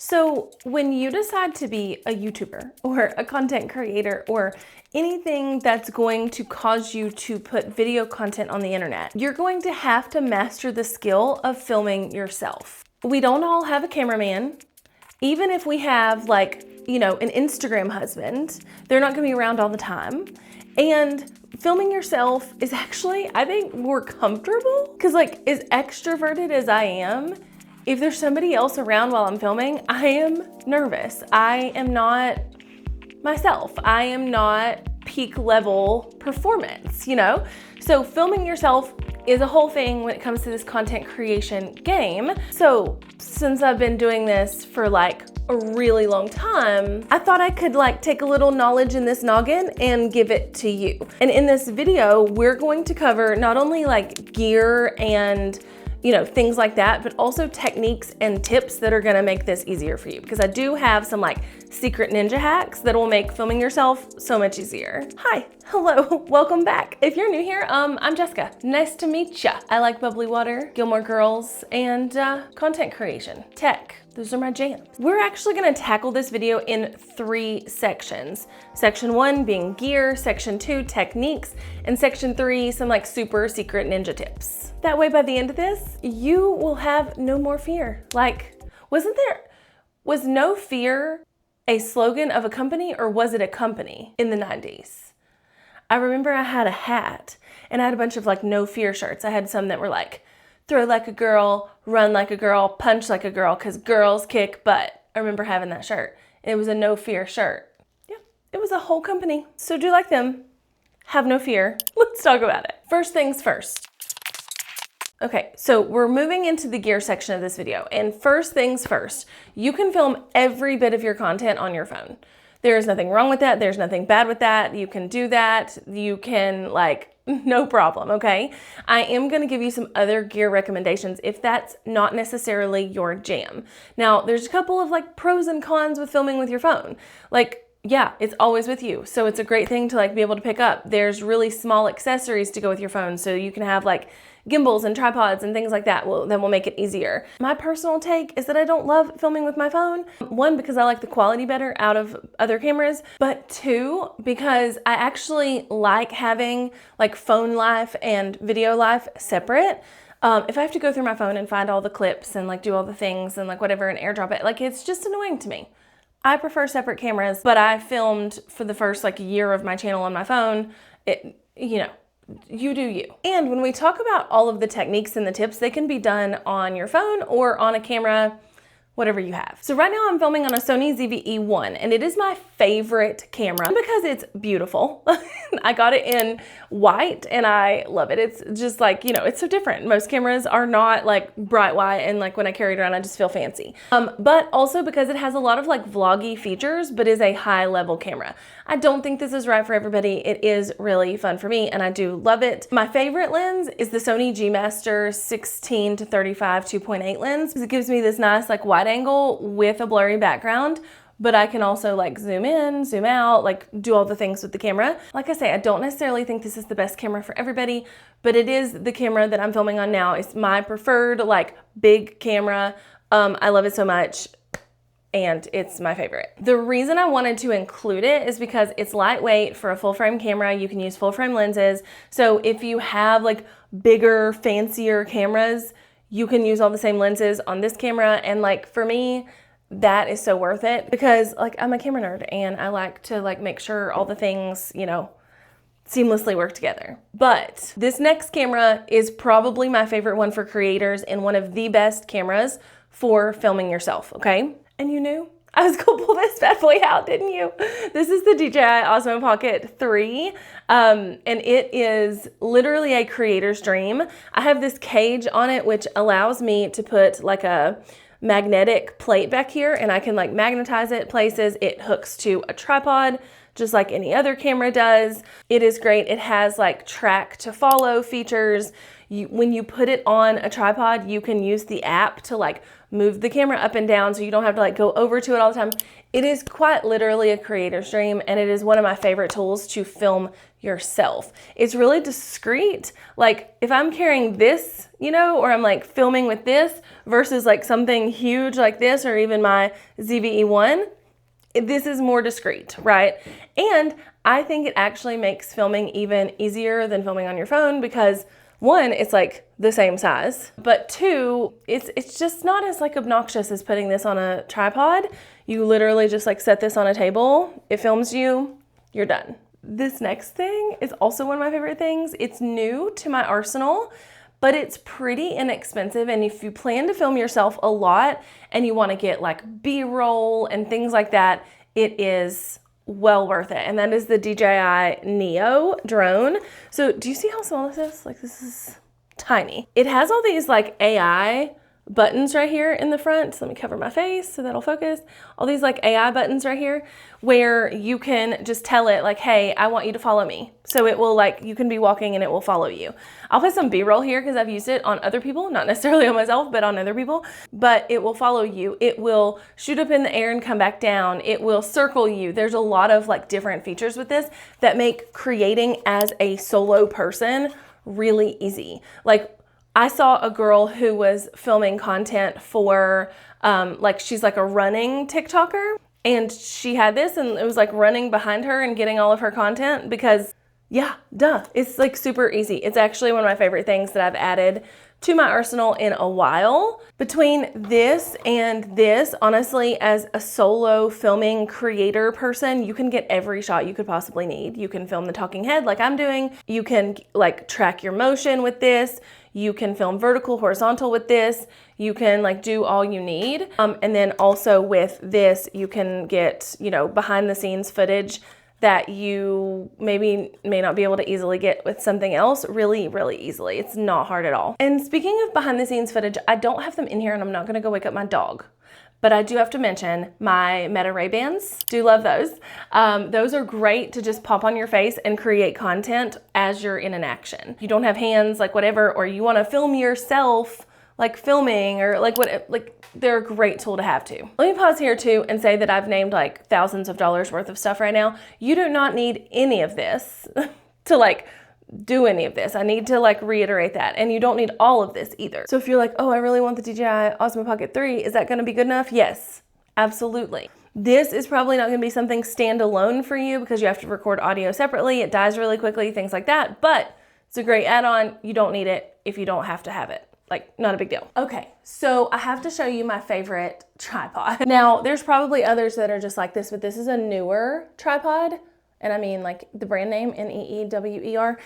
So when you decide to be a YouTuber or a content creator or anything that's going to cause you to put video content on the internet, you're going to have to master the skill of filming yourself. We don't all have a cameraman. Even if we have an Instagram husband, they're not gonna be around all the time. And filming yourself is actually, I think, more comfortable because as extroverted as I am, if there's somebody else around while I'm filming, I am nervous. I am not myself. I am not peak level performance, So filming yourself is a whole thing when it comes to this content creation game. So since I've been doing this for a really long time, I thought I could take a little knowledge in this noggin and give it to you. And in this video, we're going to cover not only gear and things like that, but also techniques and tips that are gonna make this easier for you. Because I do have some secret ninja hacks that will make filming yourself so much easier. Hi, hello, welcome back. If you're new here, I'm Jessica. Nice to meet ya. I like bubbly water, Gilmore Girls, and content creation, tech. Those are my jams. We're actually gonna tackle this video in 3 sections. Section 1 being gear, Section 2 techniques, and Section 3 some super secret ninja tips. That way by the end of this, you will have no more fear. Was no fear a slogan of a company, or was it a company in the 90s? I remember I had a hat and I had a bunch of no fear shirts. I had some that were throw like a girl, run like a girl, punch like a girl, because girls kick butt. I remember having that shirt. It was a no fear shirt. Yeah, it was a whole company. So do like them. Have no fear. Let's talk about it. First things first. Okay, so we're moving into the gear section of this video. And first things first, you can film every bit of your content on your phone. There is nothing wrong with that. There's nothing bad with that. You can do that. You can no problem, okay? I am gonna give you some other gear recommendations if that's not necessarily your jam. Now, there's a couple of pros and cons with filming with your phone. Yeah, it's always with you. So it's a great thing to be able to pick up. There's really small accessories to go with your phone. So you can have gimbals and tripods and things like that that will make it easier. My personal take is that I don't love filming with my phone. 1, because I like the quality better out of other cameras, but 2, because I actually like having phone life and video life separate. If I have to go through my phone and find all the clips and do all the things and whatever and airdrop it, it's just annoying to me. I prefer separate cameras, but I filmed for the first year of my channel on my phone. You do you. And when we talk about all of the techniques and the tips, they can be done on your phone or on a camera, whatever you have. So right now I'm filming on a Sony ZV-E1, and it is my favorite camera because it's beautiful. I got it in white and I love it. It's just it's so different. Most cameras are not bright white, and when I carry it around, I just feel fancy. But also because it has a lot of vloggy features, but is a high level camera. I don't think this is right for everybody. It is really fun for me and I do love it. My favorite lens is the Sony G Master 16 to 35 2.8 lens because it gives me this nice wide angle with a blurry background, but I can also zoom in, zoom out, do all the things with the camera. Like I say, I don't necessarily think this is the best camera for everybody, but it is the camera that I'm filming on now. It's my preferred big camera. I love it so much, and it's my favorite. The reason I wanted to include it is because it's lightweight for a full frame camera. You can use full frame lenses. So if you have bigger, fancier cameras, you can use all the same lenses on this camera. And for me, that is so worth it because I'm a camera nerd and I like to make sure all the things, seamlessly work together. But this next camera is probably my favorite one for creators and one of the best cameras for filming yourself, okay? And you knew I was gonna pull this bad boy out, didn't you? This is the DJI Osmo Pocket 3, and it is literally a creator's dream. I have this cage on it, which allows me to put a magnetic plate back here, and I can magnetize it places. It hooks to a tripod, just like any other camera does. It is great. It has track to follow features. when you put it on a tripod, you can use the app to like move the camera up and down so you don't have to like go over to it all the time. It is quite literally a creator's dream, and it is one of my favorite tools to film yourself. It's really discreet. Like if I'm carrying this, or I'm like filming with this versus like something huge like this, or even my ZVE1, this is more discreet, right? And I think it actually makes filming even easier than filming on your phone because one, it's like the same size, but two, it's just not as like obnoxious as putting this on a tripod. You literally just like set this on a table, it films you, you're done. This next thing is also one of my favorite things. It's new to my arsenal, but it's pretty inexpensive. And if you plan to film yourself a lot and you want to get like B-roll and things like that, it is well worth it. And that is the DJI Neo drone. So do you see how small this is? Like this is tiny. It has all these like AI buttons right here in the front. So let me cover my face so that'll focus. All these like AI buttons right here where you can just tell it like, hey, I want you to follow me. So it will like, you can be walking and it will follow you. I'll put some B-roll here because I've used it on other people, not necessarily on myself, but on other people, but it will follow you. It will shoot up in the air and come back down. It will circle you. There's a lot of like different features with this that make creating as a solo person really easy. Like I saw a girl who was filming content for, like she's like a running TikToker, and she had this and it was like running behind her and getting all of her content because yeah, duh. It's like super easy. It's actually one of my favorite things that I've added to my arsenal in a while. Between this and this, honestly, as a solo filming creator person, you can get every shot you could possibly need. You can film the talking head like I'm doing. You can like track your motion with this. You can film vertical, horizontal with this. You can like do all you need. And then also with this, you can get, behind the scenes footage that you may not be able to easily get with something else really, really easily. It's not hard at all. And speaking of behind the scenes footage, I don't have them in here and I'm not gonna go wake up my dog. But I do have to mention my Meta Ray-Bans. Do love those. Those are great to just pop on your face and create content as you're in an action. You don't have hands, like whatever, or you wanna film yourself like filming or like they're a great tool to have too. Let me pause here too and say that I've named like thousands of dollars worth of stuff right now. You do not need any of this to like do any of this. I need to like reiterate that. And you don't need all of this either. So if you're like, oh, I really want the DJI Osmo Pocket 3, is that gonna be good enough? Yes, absolutely. This is probably not gonna be something standalone for you because you have to record audio separately. It dies really quickly, things like that. But it's a great add-on. You don't need it if you don't have to have it. Like, not a big deal. Okay, so I have to show you my favorite tripod. Now, there's probably others that are just like this, but this is a newer tripod. And I mean like the brand name, Neewer.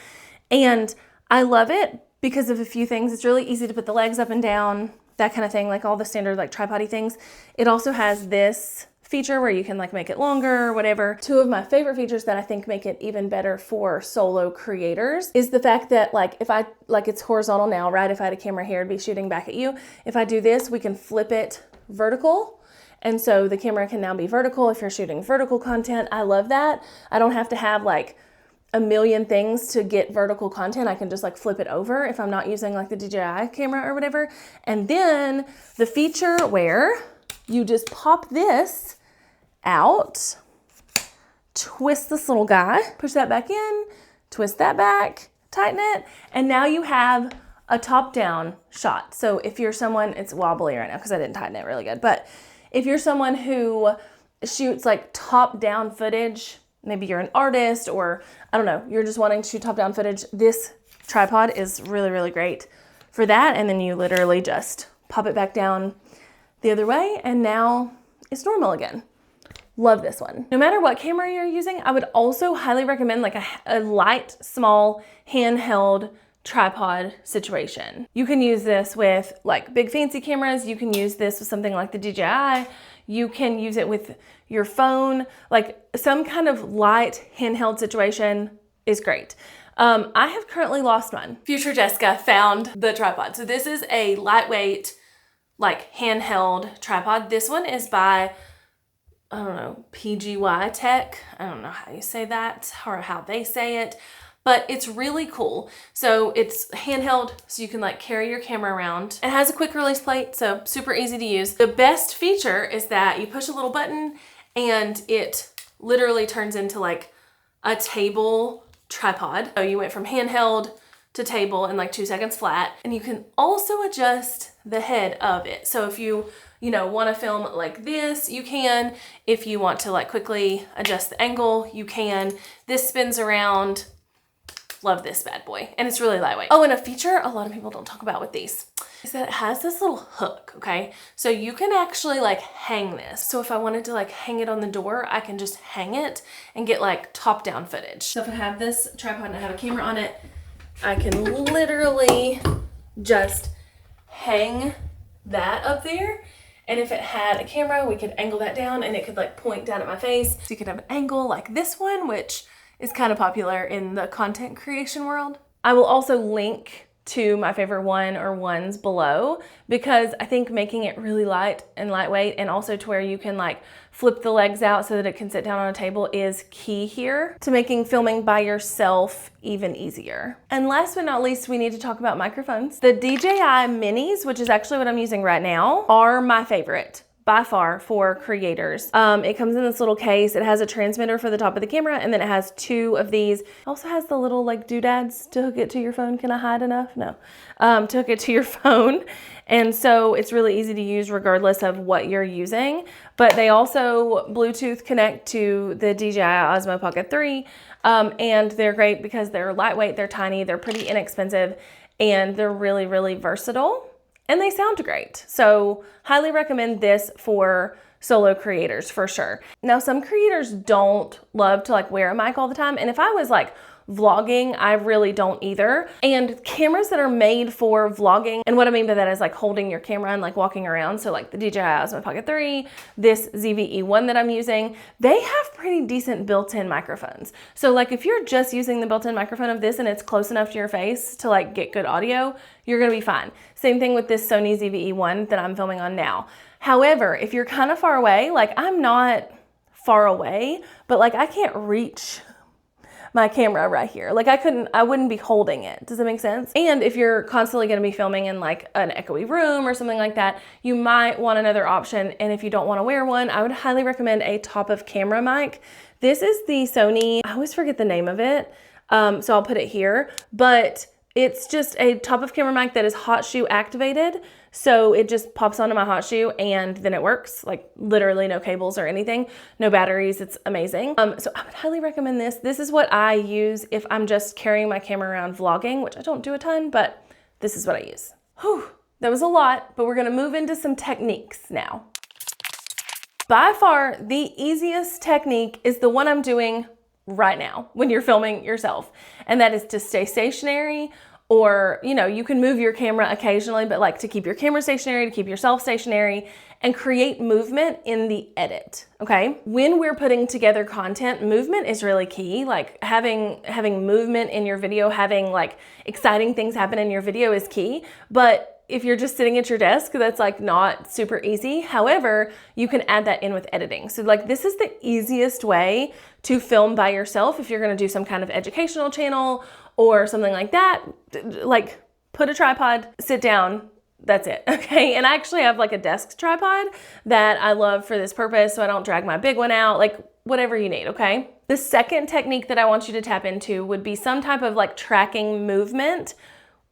And I love it because of a few things. It's really easy to put the legs up and down, that kind of thing, like all the standard like tripod-y things. It also has this feature where you can like make it longer or whatever. Two of my favorite features that I think make it even better for solo creators is the fact that like if I, like it's horizontal now, right? If I had a camera here, it'd be shooting back at you. If I do this, we can flip it vertical. And so the camera can now be vertical if you're shooting vertical content. I love that. I don't have to have like a million things to get vertical content. I can just like flip it over if I'm not using like the DJI camera or whatever. And then the feature where you just pop this out, twist this little guy, push that back in, twist that back, tighten it, and now you have a top-down shot. So if you're someone, it's wobbly right now because I didn't tighten it really good, but if you're someone who shoots like top-down footage, maybe you're an artist or I don't know, you're just wanting to shoot top-down footage, this tripod is really, really great for that. And then you literally just pop it back down the other way and now it's normal again. Love this one. No matter what camera you're using, I would also highly recommend like a light, small, handheld tripod situation. You can use this with like big fancy cameras. You can use this with something like the DJI. You can use it with your phone. Like some kind of light handheld situation is great. I have currently lost mine. Future Jessica found the tripod. So this is a lightweight, like handheld tripod. This one is by, I don't know, PGY Tech. I don't know how you say that or how they say it, but it's really cool. So it's handheld, so you can like carry your camera around. It has a quick release plate, so super easy to use. The best feature is that you push a little button and it literally turns into like a table tripod. So you went from handheld to table in like 2 seconds flat, and you can also adjust the head of it. So if you want to film like this, you can. If you want to like quickly adjust the angle, you can. This spins around. Love this bad boy, and it's really lightweight. Oh, and a feature a lot of people don't talk about with these is that it has this little hook, okay? So you can actually like hang this. So if I wanted to like hang it on the door, I can just hang it and get like top-down footage. So if I have this tripod and I have a camera on it, I can literally just hang that up there. And if it had a camera, we could angle that down and it could like point down at my face. So you could have an angle like this one, which is kind of popular in the content creation world. I will also link to my favorite one or ones below, because I think making it really light and lightweight, and also to where you can like flip the legs out so that it can sit down on a table, is key here to making filming by yourself even easier. And last but not least, we need to talk about microphones. The DJI Minis, which is actually what I'm using right now, are my favorite by far for creators. It comes in this little case. It has a transmitter for the top of the camera, and then it has 2 of these. It also has the little like doodads to hook it to your phone. Can I hide enough? No. To hook it to your phone. And so it's really easy to use regardless of what you're using. But they also Bluetooth connect to the DJI Osmo Pocket 3. And they're great because they're lightweight, they're tiny, they're pretty inexpensive, and they're really, really versatile. And they sound great. So highly recommend this for solo creators for sure. Now, some creators don't love to like wear a mic all the time. And if I was like vlogging, I really don't either. And cameras that are made for vlogging, and what I mean by that is like holding your camera and like walking around. So like the DJI Osmo Pocket 3, this ZVE1 that I'm using, they have pretty decent built-in microphones. So like if you're just using the built-in microphone of this and it's close enough to your face to like get good audio, you're gonna be fine. Same thing with this Sony ZVE1 that I'm filming on now. However, if you're kind of far away, like I'm not far away, but like I can't reach my camera right here. Like I wouldn't be holding it. Does that make sense? And if you're constantly gonna be filming in like an echoey room or something like that, you might want another option. And if you don't wanna wear one, I would highly recommend a top of camera mic. This is the Sony, I always forget the name of it. So I'll put it here, but it's just a top of camera mic that is hot shoe activated. So it just pops onto my hot shoe and then it works, like literally no cables or anything, no batteries. It's amazing. So I would highly recommend this. This is what I use if I'm just carrying my camera around vlogging, which I don't do a ton, but this is what I use. Whew, that was a lot, but we're gonna move into some techniques now. By far, the easiest technique is the one I'm doing right now when you're filming yourself. And that is to stay stationary, or, you can move your camera occasionally, but like to keep your camera stationary, to keep yourself stationary, and create movement in the edit, okay? When we're putting together content, movement is really key. Like having movement in your video, having like exciting things happen in your video is key. But if you're just sitting at your desk, that's like not super easy. However, you can add that in with editing. So like this is the easiest way to film by yourself if you're gonna do some kind of educational channel or something like that. Like put a tripod, sit down, that's it, okay? And I actually have like a desk tripod that I love for this purpose so I don't drag my big one out, like whatever you need, okay? The second technique that I want you to tap into would be some type of like tracking movement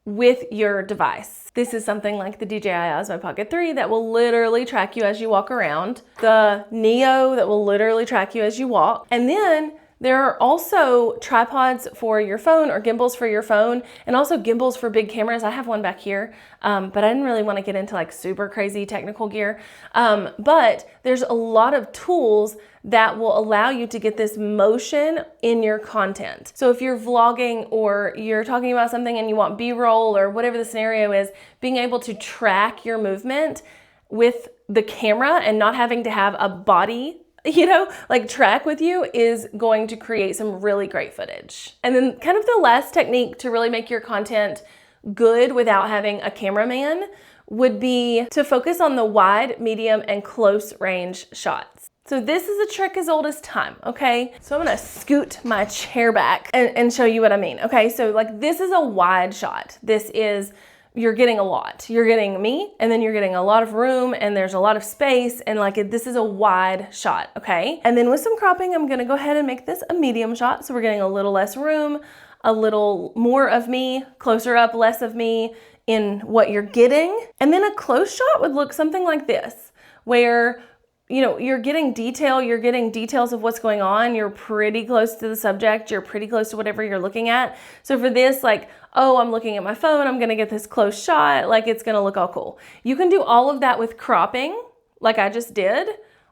with your device. This is something like the DJI Osmo Pocket 3 that will literally track you as you walk around, the Neo that will literally track you as you walk, and then there are also tripods for your phone or gimbals for your phone, and also gimbals for big cameras. I have one back here, but I didn't really want to get into like super crazy technical gear. But there's a lot of tools that will allow you to get this motion in your content. So if you're vlogging or you're talking about something and you want B-roll or whatever the scenario is, being able to track your movement with the camera and not having to have a body like track with you is going to create some really great footage. And then kind of the last technique to really make your content good without having a cameraman would be to focus on the wide, medium, and close range shots. So this is a trick as old as time, okay? So I'm gonna scoot my chair back and show you what I mean, okay? So like this is a wide shot. This is, you're getting a lot. You're getting me, and then you're getting a lot of room, and there's a lot of space, and like this is a wide shot, okay? And then with some cropping, I'm gonna go ahead and make this a medium shot. So we're getting a little less room, a little more of me, closer up, less of me in what you're getting. And then a close shot would look something like this, where you know, you're getting detail, you're getting details of what's going on, you're pretty close to the subject, you're pretty close to whatever you're looking at. So for this, like, oh, I'm looking at my phone, I'm gonna get this close shot, like it's gonna look all cool. You can do all of that with cropping, like I just did,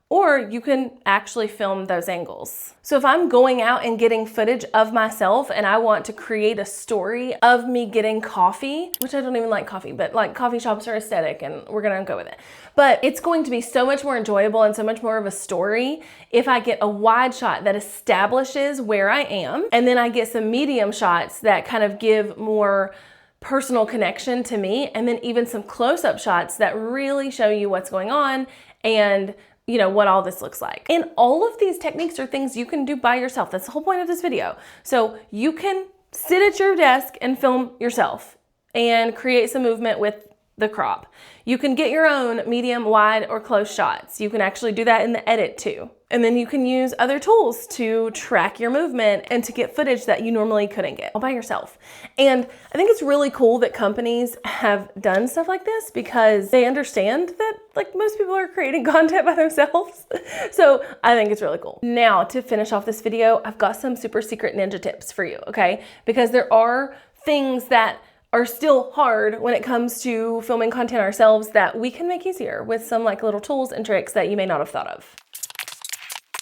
or you can actually film those angles. So if I'm going out and getting footage of myself and I want to create a story of me getting coffee, which I don't even like coffee, but like coffee shops are aesthetic and we're gonna go with it. But it's going to be so much more enjoyable and so much more of a story if I get a wide shot that establishes where I am, and then I get some medium shots that kind of give more personal connection to me, and then even some close-up shots that really show you what's going on and you know, what all this looks like. And all of these techniques are things you can do by yourself. That's the whole point of this video. So you can sit at your desk and film yourself and create some movement with the crop. You can get your own medium, wide, or close shots. You can actually do that in the edit too. And then you can use other tools to track your movement and to get footage that you normally couldn't get all by yourself. And I think it's really cool that companies have done stuff like this because they understand that like most people are creating content by themselves. So I think it's really cool. Now to finish off this video, I've got some super secret ninja tips for you, okay? Because there are things that are still hard when it comes to filming content ourselves that we can make easier with some like little tools and tricks that you may not have thought of.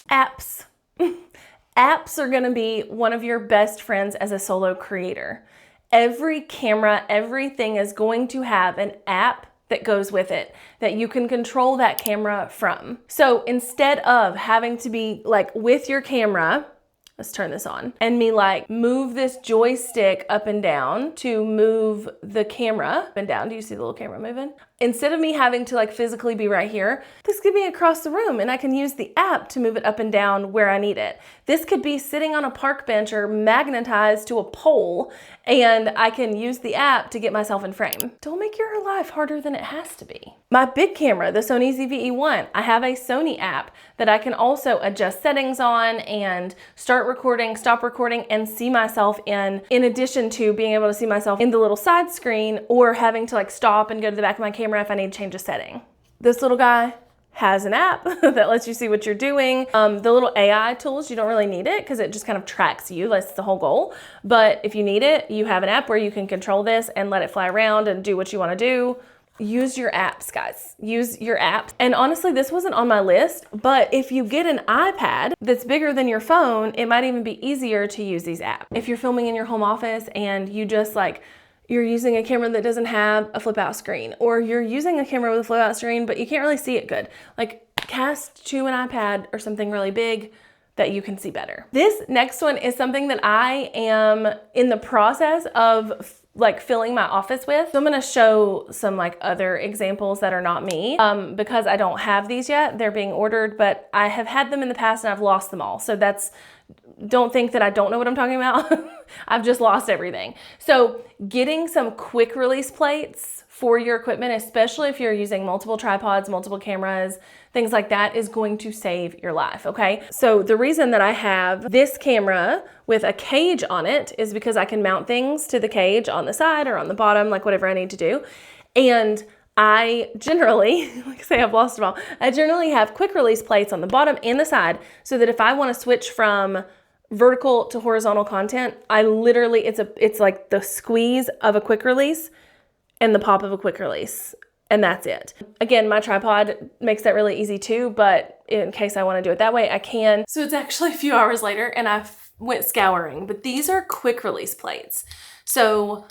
Apps. Apps are gonna be one of your best friends as a solo creator. Every camera, everything is going to have an app that goes with it that you can control that camera from. So instead of having to be like with your camera, let's turn this on, and me like move this joystick up and down to move the camera up and down. Do you see the little camera moving? Instead of me having to like physically be right here, this could be across the room and I can use the app to move it up and down where I need it. This could be sitting on a park bench or magnetized to a pole, and I can use the app to get myself in frame. Don't make your life harder than it has to be. My big camera, the Sony ZV-E1, I have a Sony app that I can also adjust settings on and start recording, stop recording, and see myself in addition to being able to see myself in the little side screen or having to like stop and go to the back of my camera if I need to change a setting. This little guy has an app that lets you see what you're doing. The little AI tools, you don't really need it because it just kind of tracks you. That's the whole goal. But if you need it, you have an app where you can control this and let it fly around and do what you want to do. Use your apps, guys. Use your apps. And honestly, this wasn't on my list, but if you get an iPad that's bigger than your phone, it might even be easier to use these apps. If you're filming in your home office and you just like, you're using a camera that doesn't have a flip out screen, or you're using a camera with a flip out screen, but you can't really see it good. Like cast to an iPad or something really big that you can see better. This next one is something that I am in the process of like filling my office with. So I'm gonna show some like other examples that are not me because I don't have these yet. They're being ordered, but I have had them in the past and I've lost them all. So don't think that I don't know what I'm talking about. I've just lost everything. So getting some quick release plates for your equipment, especially if you're using multiple tripods, multiple cameras, things like that, is going to save your life, okay? So the reason that I have this camera with a cage on it is because I can mount things to the cage on the side or on the bottom, like whatever I need to do. And I generally, like I say, I've lost them all. I generally have quick release plates on the bottom and the side so that if I want to switch from vertical to horizontal content, I literally, it's like the squeeze of a quick release and the pop of a quick release, and that's it. Again, my tripod makes that really easy too, but in case I want to do it that way, I can. So it's actually a few hours later and I went scouring, but these are quick release plates. So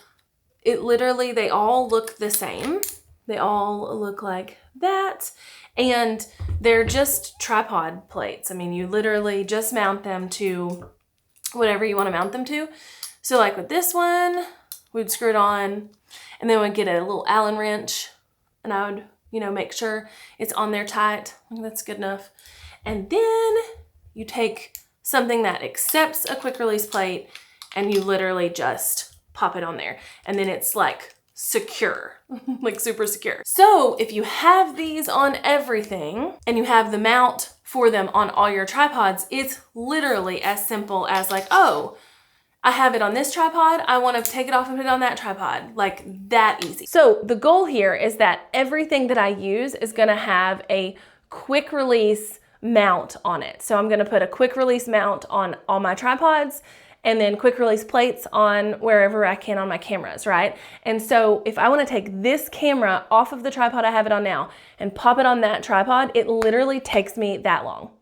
it literally, they all look the same. They all look like that. And they're just tripod plates. I mean, you literally just mount them to whatever you want to mount them to. So like with this one, we'd screw it on and then we'd get a little Allen wrench and I would you know, make sure it's on there tight. I think that's good enough. And then you take something that accepts a quick release plate and you literally just pop it on there. And then it's like secure, like super secure. So if you have these on everything and you have the mount for them on all your tripods, it's literally as simple as like, oh, I have it on this tripod, I want to take it off and put it on that tripod. Like that easy. So the goal here is that everything that I use is going to have a quick release mount on it. So I'm going to put a quick release mount on all my tripods and then quick release plates on wherever I can on my cameras, right? And so if I want to take this camera off of the tripod I have it on now and pop it on that tripod, it literally takes me that long.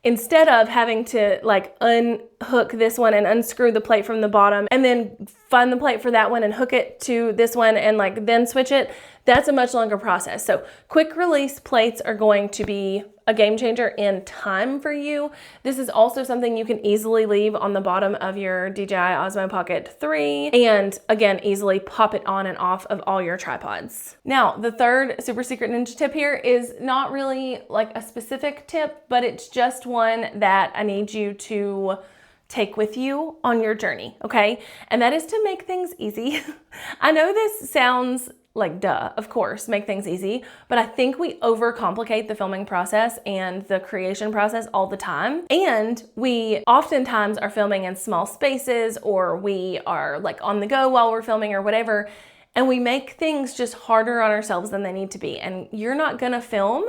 Instead of having to like unhook this one and unscrew the plate from the bottom and then find the plate for that one and hook it to this one and like then switch it, that's a much longer process. So quick release plates are going to be a game changer in time for you. This is also something you can easily leave on the bottom of your DJI Osmo Pocket 3 and again, easily pop it on and off of all your tripods. Now, the third super secret ninja tip here is not really like a specific tip, but it's just one that I need you to take with you on your journey, okay? And that is to make things easy. I know this sounds like duh, of course, make things easy, but I think we overcomplicate the filming process and the creation process all the time. And we oftentimes are filming in small spaces or we are like on the go while we're filming or whatever. And we make things just harder on ourselves than they need to be. And you're not gonna film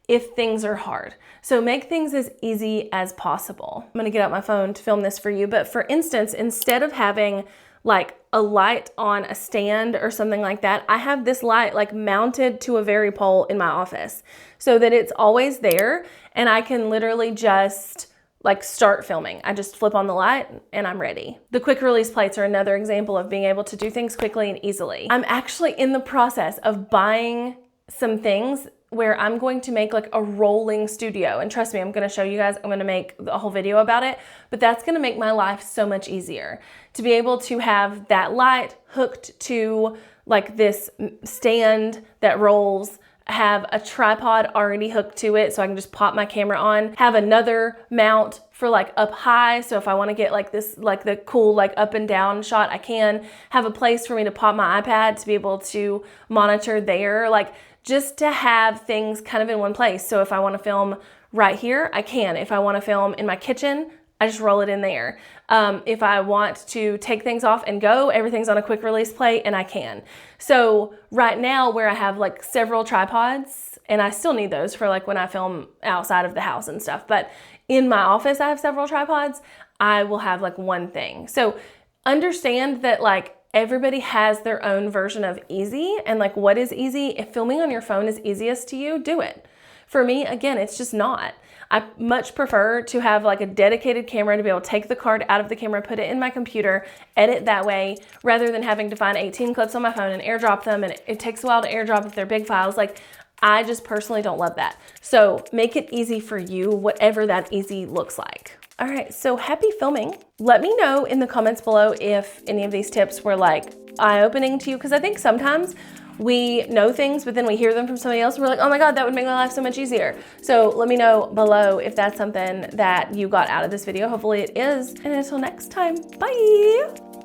if things are hard. So make things as easy as possible. I'm gonna get out my phone to film this for you. But for instance, instead of having like a light on a stand or something like that, I have this light like mounted to a Very pole in my office so that it's always there and I can literally just like start filming. I just flip on the light and I'm ready. The quick release plates are another example of being able to do things quickly and easily. I'm actually in the process of buying some things where I'm going to make like a rolling studio. And trust me, I'm gonna show you guys, I'm gonna make a whole video about it, but that's gonna make my life so much easier. To be able to have that light hooked to like this stand that rolls, have a tripod already hooked to it so I can just pop my camera on, have another mount for like up high, so if I wanna get like this, like the cool like up and down shot, I can. Have a place for me to pop my iPad to be able to monitor there, like just to have things kind of in one place. So if I wanna film right here, I can. If I wanna film in my kitchen, I just roll it in there. If I want to take things off and go, everything's on a quick release plate and I can. So right now where I have like several tripods, and I still need those for like when I film outside of the house and stuff, but in my office I have several tripods, I will have like one thing. So understand that like everybody has their own version of easy and like what is easy. If filming on your phone is easiest to you, do it. For me, again, it's just not. I much prefer to have like a dedicated camera to be able to take the card out of the camera, put it in my computer, edit that way, rather than having to find 18 clips on my phone and airdrop them. And it takes a while to airdrop if they're big files. Like, I just personally don't love that. So make it easy for you, whatever that easy looks like. All right, so happy filming. Let me know in the comments below if any of these tips were like eye-opening to you, because I think sometimes we know things, but then we hear them from somebody else and we're like, oh my God, that would make my life so much easier. So let me know below if that's something that you got out of this video. Hopefully it is. And until next time, bye.